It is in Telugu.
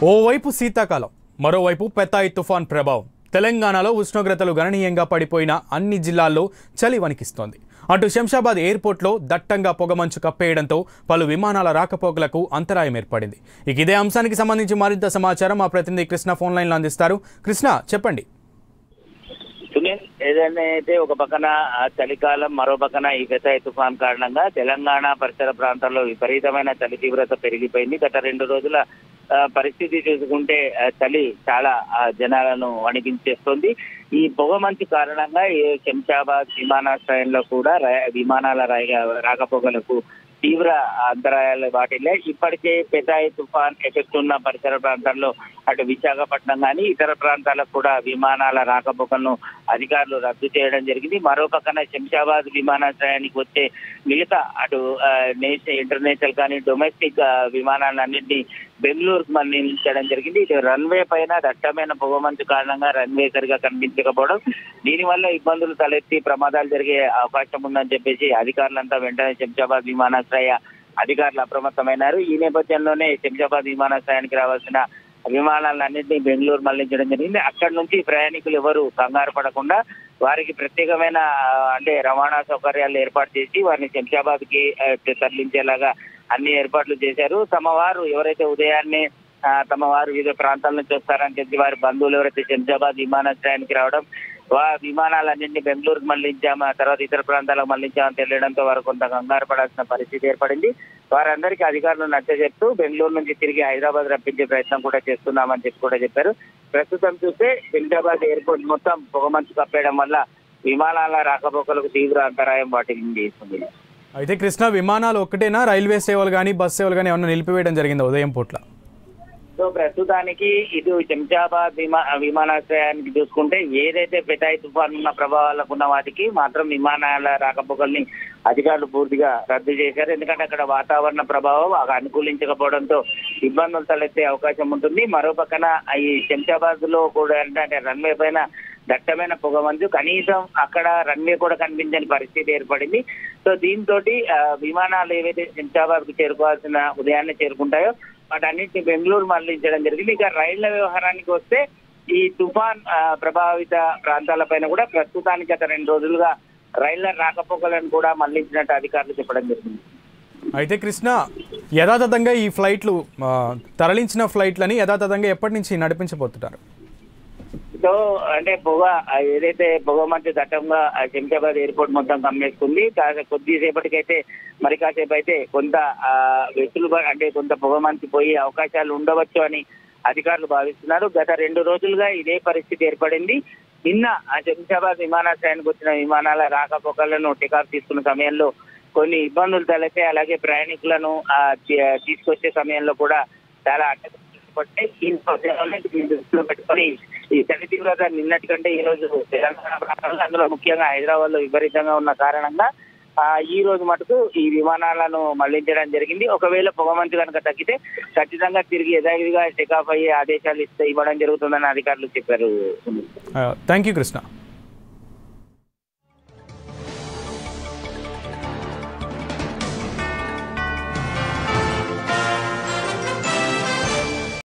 ఓవైపు శీతాకాలం, మరోవైపు పెతాయి తుఫాన్ ప్రభావం. తెలంగాణలో ఉష్ణోగ్రతలు గణనీయంగా పడిపోయిన అన్ని జిల్లాల్లో చలి వణికిస్తోంది. అటు శంషాబాద్ ఎయిర్పోర్ట్లో దట్టంగా పొగమంచు కప్పేయడంతో పలు విమానాల రాకపోకలకు అంతరాయం ఏర్పడింది. ఇక ఇదే అంశానికి సంబంధించి మరింత సమాచారం మా ప్రతినిధి కృష్ణ ఫోన్ లైన్లో అందిస్తారు. కృష్ణ, చెప్పండి. ఏదైనా అయితే ఒక పక్కన చలికాలం, మరో పక్కన ఈ పెతాయి తుఫాన్ కారణంగా తెలంగాణ పరిసర ప్రాంతాల్లో విపరీతమైన చలి తీవ్రత పెరిగిపోయింది. గత 2 రోజుల పరిస్థితి చూసుకుంటే చలి చాలా జనాలను వణికించేస్తుంది. ఈ పొగ మంచు కారణంగా శంషాబాద్ విమానాశ్రయంలో కూడా విమానాల రాకపోకలకు తీవ్ర అంతరాయాలు వాటిల్లే. ఇప్పటికే పెతాయి తుఫాన్ ఎఫెక్ట్ ఉన్న పరిసర ప్రాంతాల్లో అటు విశాఖపట్నం కానీ ఇతర ప్రాంతాలకు కూడా విమానాల రాకపోకలను అధికారులు రద్దు చేయడం జరిగింది. మరో పక్కన శంషాబాద్ విమానాశ్రయానికి వచ్చే మిగతా అటు ఇంటర్నేషనల్ కానీ డొమెస్టిక్ విమానాలన్నింటినీ బెంగళూరుకు మళ్లించడం జరిగింది. ఇటు రన్వే పైన దట్టమైన పొగమంచు కారణంగా రన్వే సరిగా కనిపించకపోవడం, దీనివల్ల ఇబ్బందులు తలెత్తి ప్రమాదాలు జరిగే అవకాశం ఉందని చెప్పేసి అధికారులంతా వెంటనే శంషాబాద్ విమానాశ్రయ అధికారులు అప్రమత్తమైనారు. ఈ నేపథ్యంలోనే శంషాబాద్ విమానాశ్రయానికి రావాల్సిన విమానాలన్నింటినీ బెంగళూరు మళ్లించడం జరిగింది. అక్కడి నుంచి ప్రయాణికులు ఎవరు కంగారు పడకుండా వారికి ప్రత్యేకమైన రవాణా సౌకర్యాలు ఏర్పాటు చేసి వారిని శంషాబాద్ కి తరలించేలాగా అన్ని ఏర్పాట్లు చేశారు. తమ వారు ఎవరైతే ఉదయాన్నే తమ వారు వివిధ ప్రాంతాల నుంచి వస్తారని చెప్పి వారి బంధువులు ఎవరైతే శంషాబాద్ విమానాశ్రయానికి రావడం, విమానాలన్నింటినీ బెంగళూరుకు మళ్లించాము, ఆ తర్వాత ఇతర ప్రాంతాలకు మళ్లించామని తెలియడంతో వారు కొంత కంగారు పడాల్సిన పరిస్థితి ఏర్పడింది. వారందరికీ అధికారులు నచ్చజెప్తూ బెంగళూరు నుంచి తిరిగి హైదరాబాద్ రప్పించే ప్రయత్నం కూడా చేస్తున్నామని చెప్పి కూడా చెప్పారు. ప్రస్తుతం చూస్తే శంషాబాద్ ఎయిర్పోర్ట్ మొత్తం పొగమంచు కప్పేయడం వల్ల విమానాల రాకపోకలకు తీవ్ర అంతరాయం వాటిల్లింది. అయితే కృష్ణ, విమానాలు ఒక్కటేనా, రైల్వే సేవలు కానీ బస్ సేవలు కానీ ఏమన్నా నిలిపివేయడం జరిగిందా ఉదయం పూట్ల? సో ప్రస్తుతానికి ఇటు శంషాబాద్ విమానాశ్రయానికి చూసుకుంటే ఏదైతే పెతాయి తుఫాన్ ఉన్న ప్రభావాలకు ఉన్న వాటికి మాత్రం విమానాల రాకపోకల్ని అధికారులు పూర్తిగా రద్దు చేశారు. ఎందుకంటే అక్కడ వాతావరణ ప్రభావం అనుకూలించకపోవడంతో ఇబ్బందులు తలెత్తే అవకాశం ఉంటుంది. మరో పక్కన ఈ శంషాబాద్ లో కూడా అంటే రన్వే పైన దట్టమైన పొగమంచు, కనీసం అక్కడ రన్వే కూడా కనిపించని పరిస్థితి ఏర్పడింది. సో దీంతో విమానాలు ఏవైతే శంషాబాద్ కు చేరుకోవాల్సిన ఉదయాన్నే చేరుకుంటాయో వాటన్నిటిని బెంగళూరు మళ్లించడం జరిగింది. ఇక రైళ్ల వ్యవహారానికి వస్తే ఈ తుఫాన్ ప్రభావిత ప్రాంతాలపైన కూడా ప్రస్తుతానికి గత 2 రోజులుగా రైళ్ల రాకపోకలను కూడా మళ్లించినట్టు అధికారులు చెప్పడం జరిగింది. అయితే కృష్ణ, యథాతథంగా ఈ ఫ్లైట్లు తరలించిన ఫ్లైట్లని యథాతథంగా ఎప్పటి నుంచి నడిపించబోతున్నారు? సో పొగ ఏదైతే పొగ మంచు దట్టంగా శంషాబాద్ ఎయిర్పోర్ట్ మొత్తం కమ్మేసుకుంది. కొద్దిసేపటికైతే మరి కాసేపు అయితే కొంత కొంత పొగ మంచు పోయే అవకాశాలు ఉండవచ్చు అని అధికారులు భావిస్తున్నారు. గత 2 రోజులుగా ఇదే పరిస్థితి ఏర్పడింది. నిన్న శంషాబాద్ విమానాశ్రయానికి వచ్చిన విమానాల రాకపోకలను టేకాఫ్ తీసుకున్న సమయంలో కొన్ని ఇబ్బందులు తలెత్తాయి. అలాగే ప్రయాణికులను తీసుకొచ్చే సమయంలో కూడా చాలా దృష్టిలో పెట్టుకొని ఈ చలి తీవ్రత నిన్నటి కంటే ఈ రోజు తెలంగాణ ప్రాంతంలో, అందులో ముఖ్యంగా హైదరాబాద్ లో విపరీతంగా ఉన్న కారణంగా ఈ రోజు మటుకు ఈ విమానాలను మళ్లించడం జరిగింది. ఒకవేళ పొగమంచు కనుక తగ్గితే ఖచ్చితంగా తిరిగి యథావిధిగా టేకాఫ్ అయ్యే ఆదేశాలు ఇవ్వడం జరుగుతుందని అధికారులు చెప్పారు. Thank you Krishna.